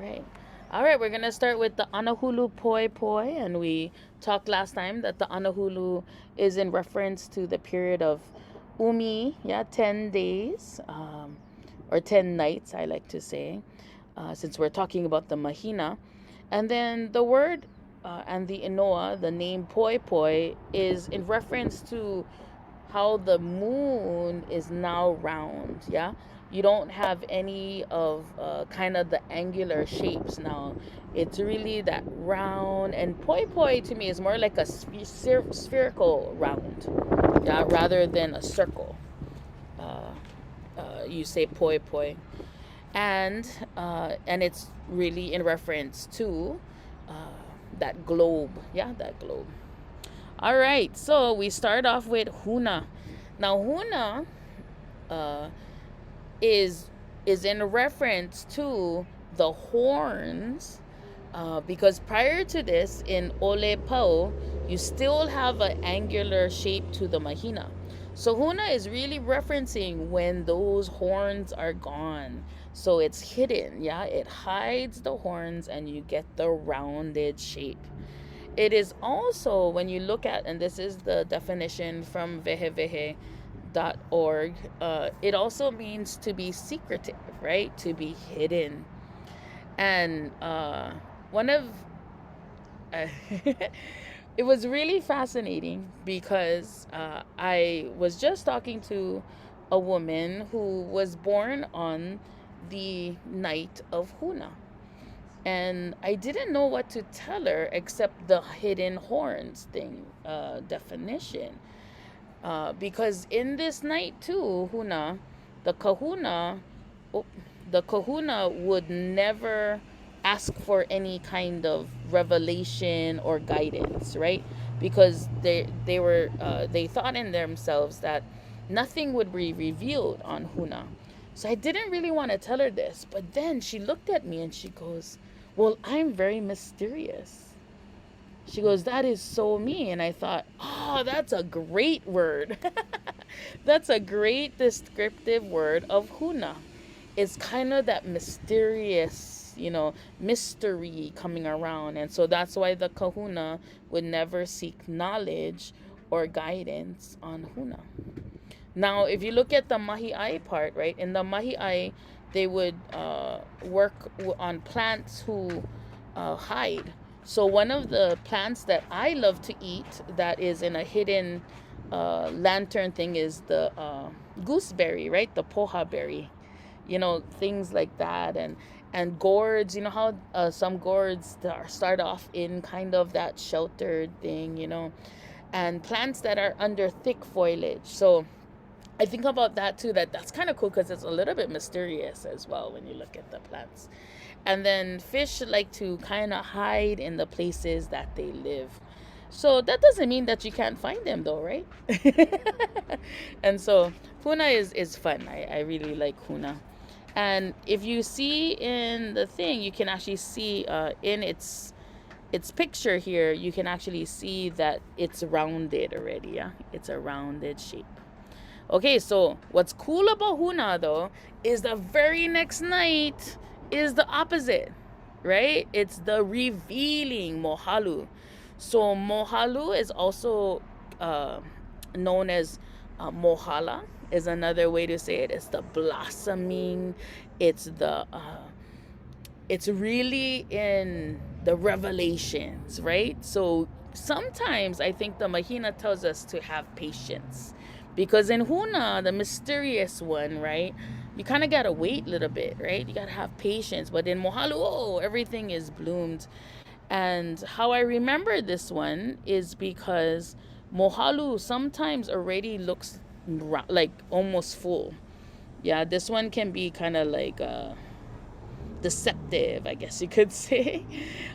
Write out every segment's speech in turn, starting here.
right. All right, we're going to start with the Anahulu Poepoe. And we talked last time that the Anahulu is in reference to the period of Umi, yeah, 10 days, or 10 nights, I like to say, since we're talking about the Mahina. And then the word and the Inoa, the name Poepoe, is in reference to how the moon is now round. Yeah, you don't have any of kind of the angular shapes now. It's really that round, and poi poi to me is more like a spherical round, yeah, rather than a circle. uh, you say poi poi, and it's really in reference to uh, that globe, yeah, that globe. All right, so we start off with Huna. Now, Huna uh, is is in reference to the horns, because prior to this, in Ole Pau, you still have an angular shape to the Mahina. So Huna is really referencing when those horns are gone. So it's hidden, yeah? It hides the horns and you get the rounded shape. It is also, when you look at, and this is the definition from vehevehe.org, it also means to be secretive, right? To be hidden. And one of, uh, it was really fascinating because I was just talking to a woman who was born on the night of Huna, and I didn't know what to tell her except the hidden horns thing, definition. Because in this night too, Huna, the kahuna, oh, the kahuna would never ask for any kind of revelation or guidance, right? Because they thought in themselves that nothing would be revealed on Huna. So I didn't really want to tell her this, but then she looked at me and she goes, "Well, I'm very mysterious." She goes, "That is so me." And I thought, oh, that's a great word. That's a great descriptive word of Huna. It's kind of that mysterious, mystery coming around. And so that's why the kahuna would never seek knowledge or guidance on Huna. Now, if you look at the mahi'ai part, right, in the mahi'ai, they would work on plants who hide. So one of the plants that I love to eat that is in a hidden lantern thing is the gooseberry, right? The poha berry, things like that. And gourds, you know how some gourds start off in kind of that sheltered thing, and plants that are under thick foliage. So I think about that too. That's kind of cool because it's a little bit mysterious as well when you look at the plants. And then fish like to kind of hide in the places that they live. So that doesn't mean that you can't find them though, right? And so Huna is fun. I really like Huna. And if you see in the thing, you can actually see in its picture here, you can actually see that it's rounded already. Yeah, it's a rounded shape. Okay, so what's cool about Huna though is the very next night is the opposite, right? It's the revealing Mohalu. So Mohalu is also known as Mohala, is another way to say it. It's the blossoming. It's the it's really in the revelations, right? So sometimes I think the Mahina tells us to have patience, because in Huna, the mysterious one, right, you kind of got to wait a little bit, right? You got to have patience. But in Mohalu, oh, everything is bloomed. And how I remember this one is because Mohalu sometimes already looks like almost full. Yeah, this one can be kind of like deceptive, I guess you could say.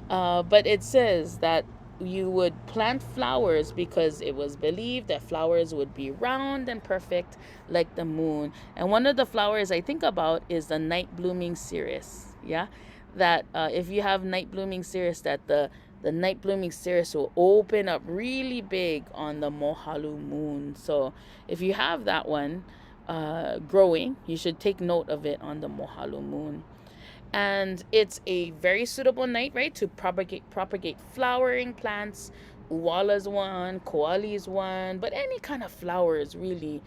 But it says that you would plant flowers because it was believed that flowers would be round and perfect like the moon. And one of the flowers I think about is the night blooming cereus. Yeah, that if you have night blooming cereus, that the night blooming cereus will open up really big on the Mohalu moon. So if you have that one growing, you should take note of it on the Mohalu moon. And it's a very suitable night, right, to propagate flowering plants. Uwala's one, koali's one, but any kind of flowers really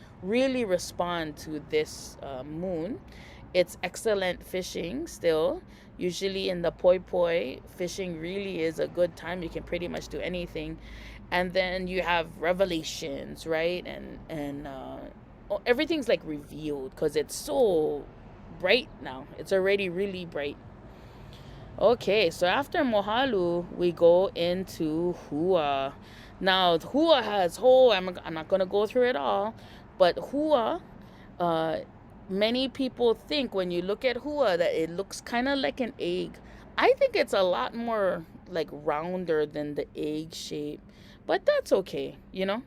respond to this moon. It's excellent fishing still. Usually in the poi poi, fishing really is a good time. You can pretty much do anything. And then you have revelations, right? And everything's like revealed because it's so bright now. It's already really bright. Okay, so after Mohalu, we go into Hua. Now, Hua has whole, I'm not going to go through it all, but Hua, uh, many people think when you look at Hua that it looks kind of like an egg. I think it's a lot more like rounder than the egg shape, but that's okay, you know?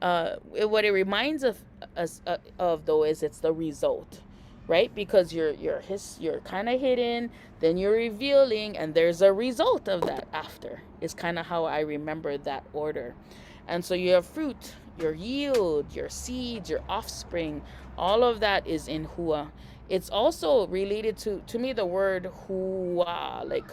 What it reminds us of though is it's the result, right? Because you're kind of hidden, then you're revealing, and there's a result of that after. It's kind of how I remember that order. And so you have fruit, your yield, your seeds, your offspring, all of that is in Hua. It's also related to me the word Hua, like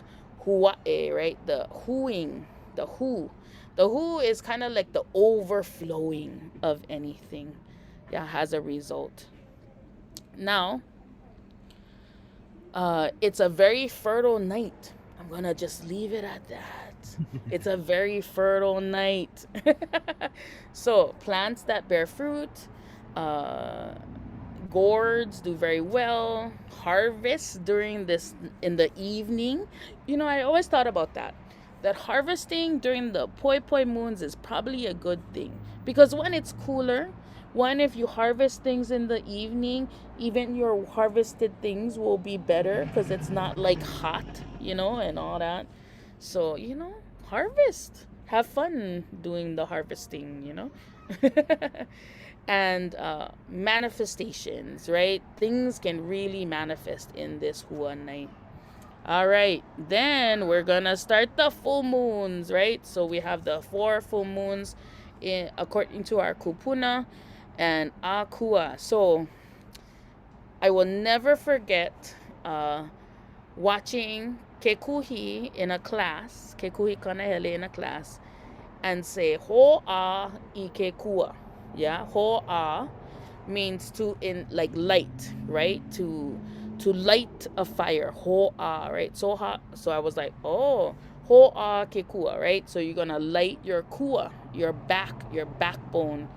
Huae, right? The hooing, the who. The who is kind of like the overflowing of anything. Yeah, has a result. Now, it's a very fertile night. I'm gonna just leave it at that. It's a very fertile night. So plants that bear fruit, uh, gourds do very well. Harvest during this in the evening. You know, I always thought about that. That harvesting during the poi poi moons is probably a good thing because when it's cooler, one, if you harvest things in the evening, even your harvested things will be better because it's not like hot, you know, and all that. So, you know, harvest. Have fun doing the harvesting, you know. And manifestations, right? Things can really manifest in this Hua night. All right, then we're gonna start the full moons, right? So we have the 4 full moons according to our kupuna and akua. So I will never forget watching kekuhi in a class, kekuhi kanahele in a class, and say ho'a ikekua. Yeah, ho'a means to in like light, right? To light a fire, ho'a, right? So I was like, oh, ho'a kekua, right? So you're gonna light your kua, your backbone,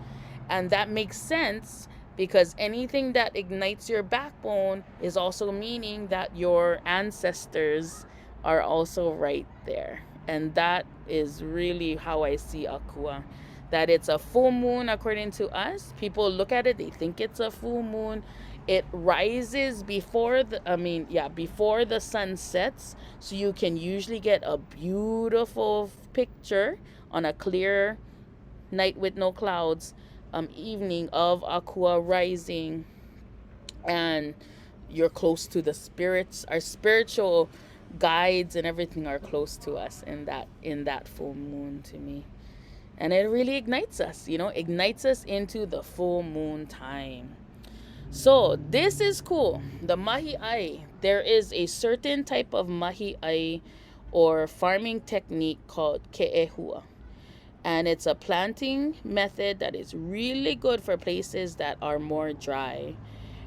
and that makes sense because anything that ignites your backbone is also meaning that your ancestors are also right there. And that is really how I see Akua. That it's a full moon according to us. People look at it, they think it's a full moon. It rises before the sun sets. So you can usually get a beautiful picture on a clear night with no clouds, evening of Aqua rising, and you're close to the spirits. Our spiritual guides and everything are close to us in that full moon to me. And it really ignites us, ignites us into the full moon time. So this is cool. The mahi ai. There is a certain type of mahi ai or farming technique called ke'ehua. And it's a planting method that is really good for places that are more dry.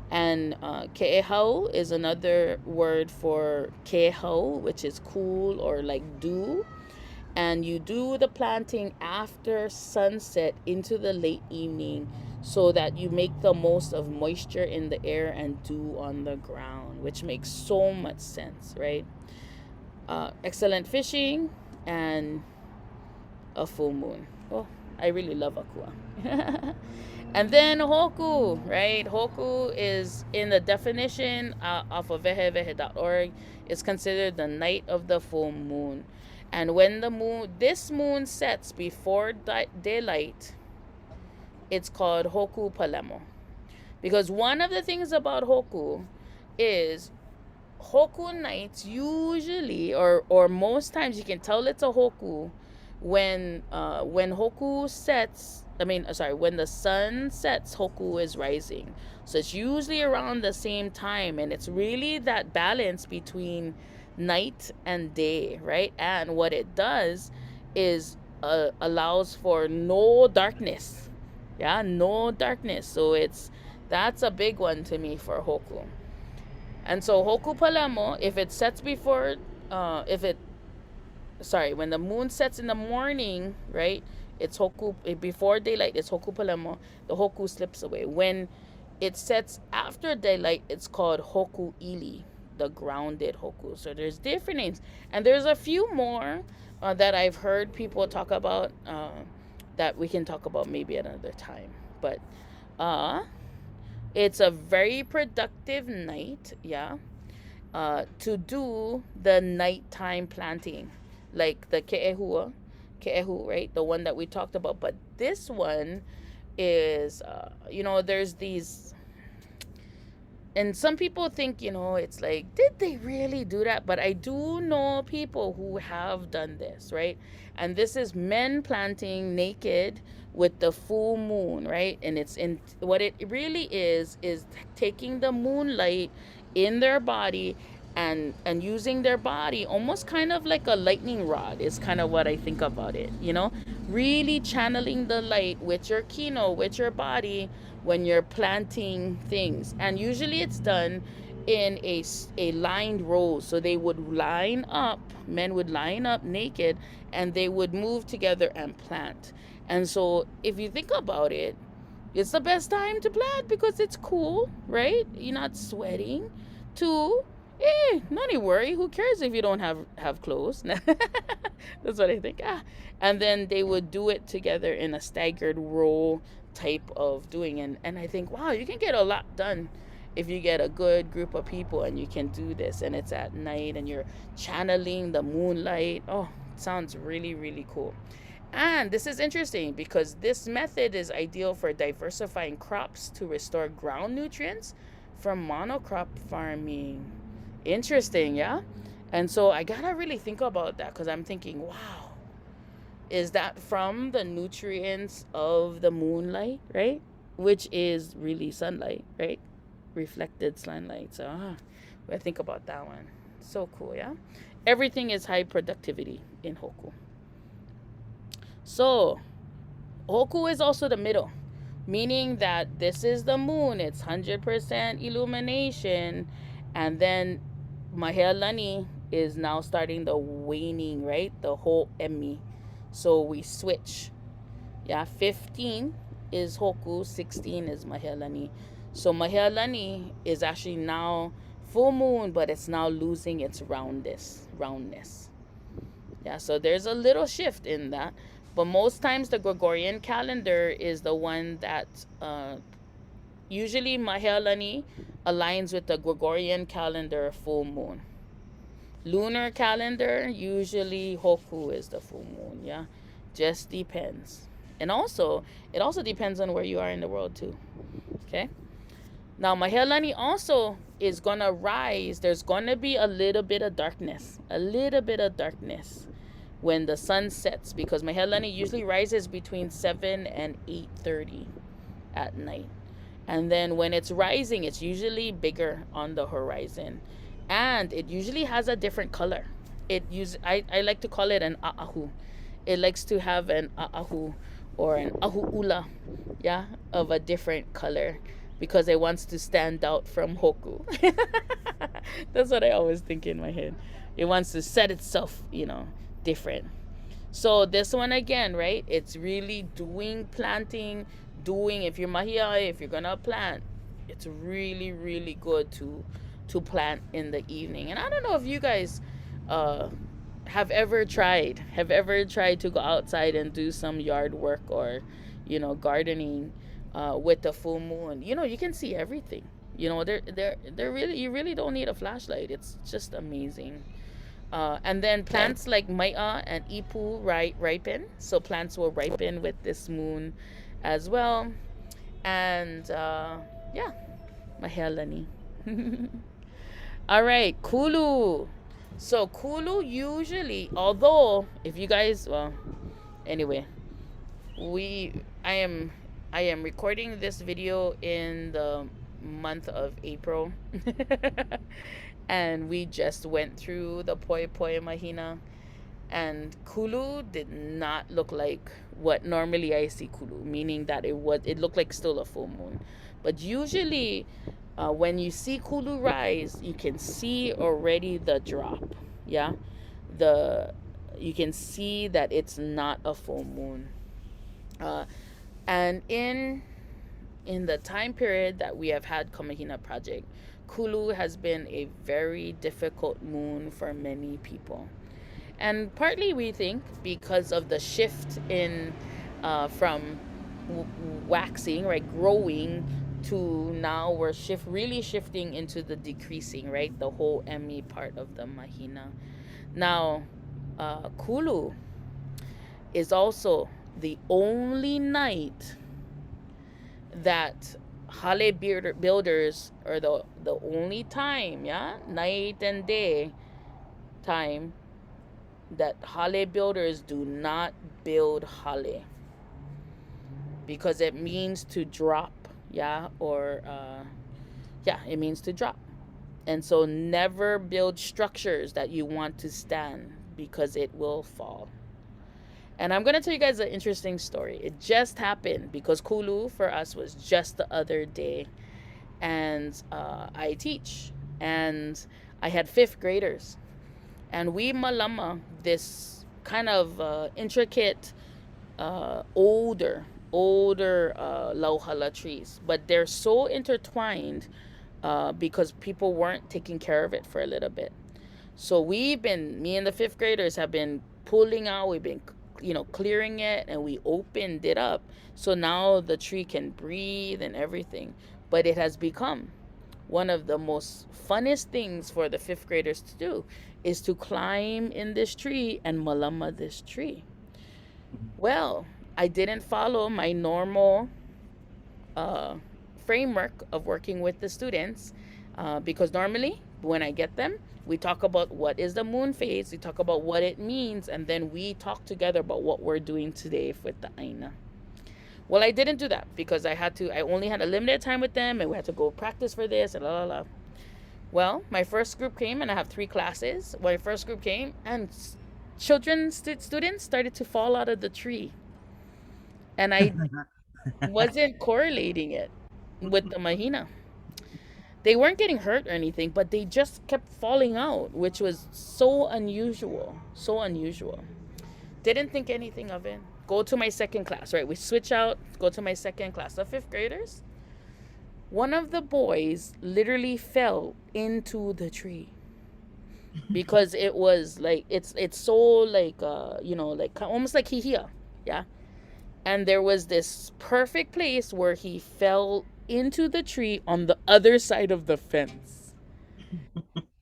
And ke'ehau is another word for kehau, which is cool or like dew. And you do the planting after sunset into the late evening so that you make the most of moisture in the air and dew on the ground, which makes so much sense, right? Excellent fishing and a full moon. Oh, I really love Akua. And then Hoku, right? Hoku is in the definition off of vehevehe.org. It's considered the night of the full moon. And when this moon sets before daylight, it's called Hoku Palemo. Because one of the things about Hoku is Hoku nights usually, or most times you can tell it's a Hoku when Hoku sets, I mean, sorry, when the sun sets, Hoku is rising. So it's usually around the same time, and it's really that balance between night and day, right? And what it does is allows for no darkness. Yeah, no darkness. So that's a big one to me for Hoku. And so Hoku Palamo, if it sets before, if it sorry, when the moon sets in the morning, right? It's Hoku before daylight. It's Hoku Palemo. The Hoku slips away. When it sets after daylight, it's called Hoku Ili, the grounded Hoku. So there's different names, and there's a few more that I've heard people talk about that we can talk about maybe another time. But it's a very productive night, yeah, to do the nighttime planting, like the ke'ehu, right? The one that we talked about. But this one is, there's these, and some people think, it's like, did they really do that? But I do know people who have done this, right? And this is men planting naked with the full moon, right? And it's in what it really is taking the moonlight in their body and using their body almost kind of like a lightning rod is kind of what I think about it, really channeling the light with your kino, with your body when you're planting things. And usually it's done in a lined row. So they would line up, men would line up naked, and they would move together and plant. And so if you think about it, it's the best time to plant because it's cool, right? You're not sweating. Two, not any worry. Who cares if you don't have clothes? That's what I think. And then they would do it together in a staggered row type of doing. And I think, wow, you can get a lot done if you get a good group of people and you can do this. And it's at night and you're channeling the moonlight. Oh, it sounds really, really cool. And this is interesting because this method is ideal for diversifying crops to restore ground nutrients from monocrop farming. Interesting, yeah? And so I gotta really think about that because I'm thinking, wow, is that from the nutrients of the moonlight, right? Which is really sunlight, right? Reflected sunlight. So I think about that one. So cool, yeah? Everything is high productivity in Hoku. So Hoku is also the middle, meaning that this is the moon. It's 100% illumination. And then Mahealani is now starting the waning, right? The whole Emi. So we switch. Yeah, 15 is Hoku, 16 is Mahealani. So Mahealani is actually now full moon, but it's now losing its roundness. Yeah, so there's a little shift in that. But most times the Gregorian calendar is the one that usually Mahealani aligns with the Gregorian calendar full moon. Lunar calendar, usually Hoku is the full moon, yeah? Just depends. And also, it also depends on where you are in the world too, okay? Now, Mahealani also is going to rise. There's going to be a little bit of darkness when the sun sets, because Mahealani usually rises between 7 and 8:30 at night. And then when it's rising, it's usually bigger on the horizon. And it usually has a different color. I like to call it an a'ahu. It likes to have an a'ahu or an ahu'ula, yeah, of a different color because it wants to stand out from Hoku. That's what I always think in my head. It wants to set itself, different. So this one again, right? It's really planting, if you're mahia, if you're gonna plant, it's really, really good to plant in the evening. And I don't know if you guys have ever tried to go outside and do some yard work or gardening with the full moon. You can see everything. They're really, you really don't need a flashlight. It's just amazing. And then plants like Mai'a and Ipu ripen. So plants will ripen with this moon as well. And yeah, Mahealani. All right, Kulu. So Kulu usually, although if you guys, Anyway, we I am recording this video in the month of April. And we just went through the Poepoe Mahina, and Kulu did not look like what normally I see Kulu, meaning that it looked like still a full moon. But usually, when you see Kulu rise, you can see already the drop. Yeah, the you can see that it's not a full moon. Uh, and in the time period that we have had Kamahina project, Kulu has been a very difficult moon for many people. And partly we think because of the shift in from waxing, right, growing, to now we're really shifting into the decreasing, right, the whole Emmy part of the Mahina. Now, Kulu is also the only night that Hale builders, or the only time, yeah, night and day time, that Hale builders do not build Hale, because it means to drop, yeah, or yeah, it means to drop. And so never build structures that you want to stand, because it will fall. And I'm going to tell you guys an interesting story. It just happened because Kulu for us was just the other day. And I teach. And I had fifth graders. And we malama this kind of intricate, older lauhala trees. But they're so intertwined because people weren't taking care of it for a little bit. So me and the fifth graders have been pulling out, we've been, clearing it, and we opened it up. So now the tree can breathe and everything. But it has become one of the most funnest things for the fifth graders to do, is to climb in this tree and malama this tree. Well, I didn't follow my normal uh, framework of working with the students, because normally when I get them, we talk about what is the moon phase, we talk about what it means, and then we talk together about what we're doing today with the Aina. Well, I didn't do that because I only had a limited time with them, and we had to go practice for this and la la la. Well, my first group came, and I have 3 classes. My first group came, and students started to fall out of the tree, and I wasn't correlating it with the Mahina. They weren't getting hurt or anything, but they just kept falling out, which was so unusual. So unusual. Didn't think anything of it. Go to my second class, right? We switch out, go to my second class. The fifth graders, one of the boys literally fell into the tree because it was like it's so like like almost like hihia, yeah. And there was this perfect place where he fell into the tree on the other side of the fence.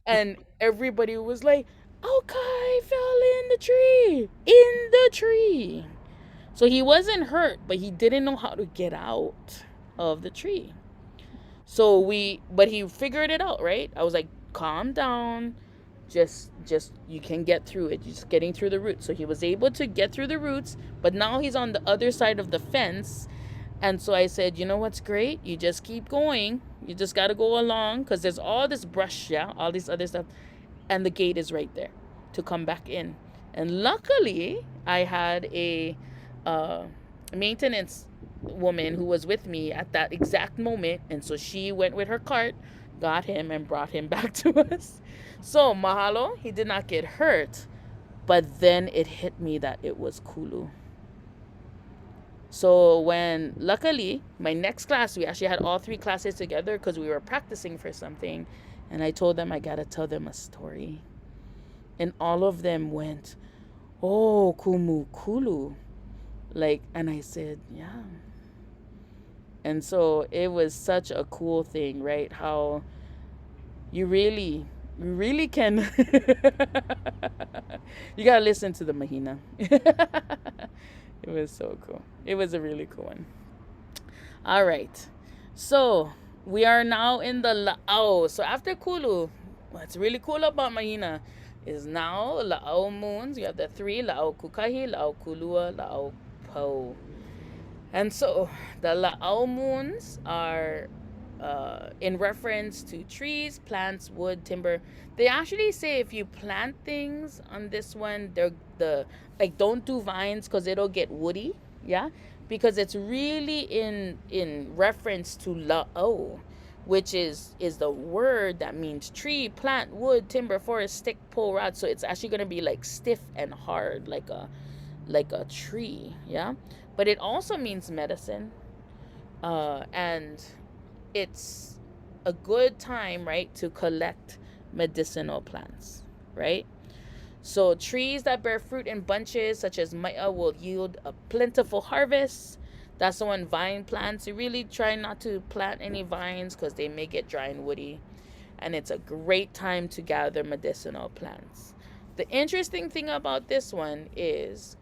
And everybody was like, okay, fell in the tree. In the tree. So he wasn't hurt, but he didn't know how to get out of the tree. But he figured it out, right? I was like, calm down. Just you can get through it. You're just getting through the roots. So he was able to get through the roots, but now he's on the other side of the fence. And so I said, you know what's great? You just keep going. You just got to go along, because there's all this brush, yeah, all this other stuff. And the gate is right there to come back in. And luckily, I had a maintenance woman who was with me at that exact moment. And so she went with her cart, got him, and brought him back to us. So mahalo, he did not get hurt. But then it hit me that it was Kulu. So when, luckily, my next class, we actually had all 3 classes together because we were practicing for something. And I told them I got to tell them a story. And all of them went, oh, Kumu Kulu. Like, and I said, yeah. And so it was such a cool thing, right? How you really can. You got to listen to the Mahina. It was so cool. It was a really cool one. All right. So we are now in the Lao. So after Kulu, what's really cool about Mahina, is now La'au moons. You have the three, La'au Kukahi, La'au Kulua, La'au Po. And so the La'au moons are in reference to trees, plants, wood, timber. They actually say if you plant things on this one, they're the like don't do vines because it'll get woody. Yeah, because it's really in reference to La'o, which is the word that means tree, plant, wood, timber, forest, stick, pole, rod. So it's actually gonna be like stiff and hard, like a tree. Yeah, but it also means medicine, and it's a good time, right, to collect medicinal plants, right? So trees that bear fruit in bunches, such as maya, will yield a plentiful harvest. That's the one. Vine plants, you really try not to plant any vines because they may get dry and woody. And it's a great time to gather medicinal plants. The interesting thing about this one is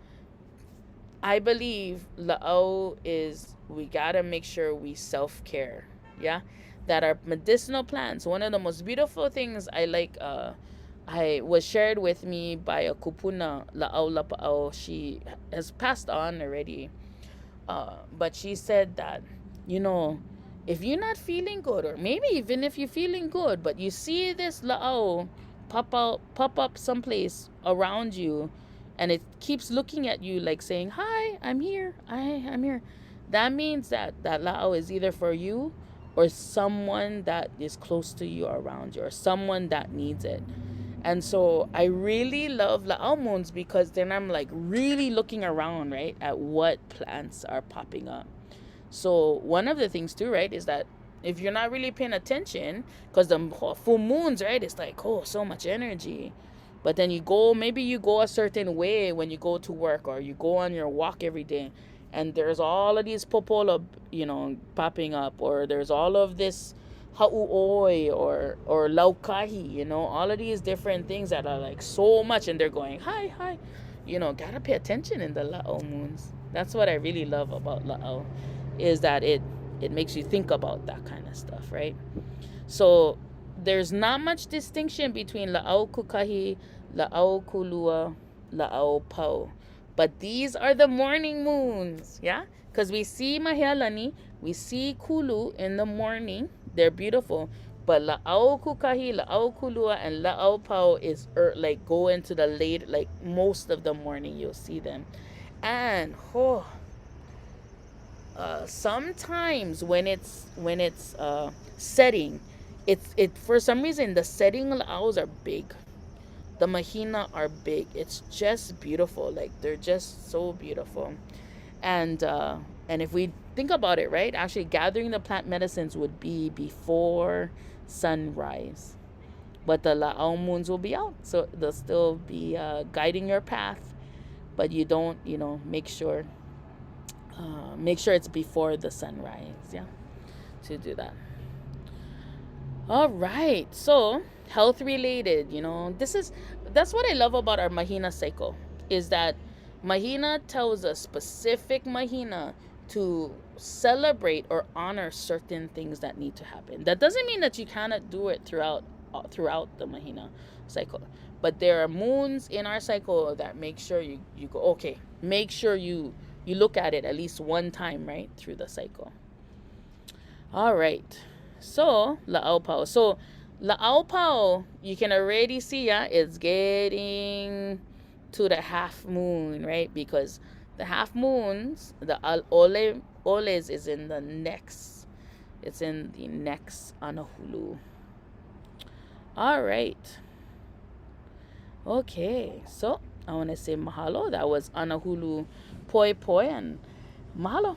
I believe La'o is we gotta make sure we self-care. Yeah, that our medicinal plants. One of the most beautiful things I was shared with me by a kupuna La'o Lapa'o. She has passed on already, but she said that, you know, if you're not feeling good, or maybe even if you're feeling good, but you see this la'au pop up someplace around you, and it keeps looking at you like saying, "Hi, I'm here. I'm here." That means that that la'au is either for you or someone that is close to you around you, or someone that needs it. And so I really love La Almonds because then I'm like really looking around, right, at what plants are popping up. So one of the things too, right, is that if you're not really paying attention, because the full moons, right, it's like, oh, so much energy. But then maybe you go a certain way when you go to work or you go on your walk every day, and there's all of these popola, popping up, or there's all of this hau'oi or laukahi, all of these different things that are like so much, and they're going hi hi, gotta pay attention in the la'o moons. That's what I really love about la'o, is that it makes you think about that kind of stuff, right? So there's not much distinction between la'au kukahi, la'au kulua, la'au pau. But these are the morning moons, yeah? Because we see Mahialani, we see Kulu in the morning. They're beautiful. But la'au kukahi, la'au kulua, and la'au pau is like go into the late, like most of the morning you'll see them. And sometimes when it's setting, it for some reason the setting owls are big, the mahina are big. It's just beautiful, like they're just so beautiful. And if we think about it, right, actually gathering the plant medicines would be before sunrise, but the la'au moons will be out, so they'll still be guiding your path. But you don't, make sure it's before the sunrise, yeah, to do that. All right, so health related, that's what I love about our mahina cycle, is that mahina tells us specific mahina to celebrate or honor certain things that need to happen. That doesn't mean that you cannot do it throughout the mahina cycle, but there are moons in our cycle that make sure you go, okay, make sure you look at it at least one time, right, through the cycle. All right. So, La'aupao. So, La'aupao, you can already see, yeah, it's getting to the half moon, right? Because the half moons, the Oles is in the next. It's in the next Anahulu. All right. Okay. So, I want to say mahalo. That was Anahulu Poepoe, and mahalo.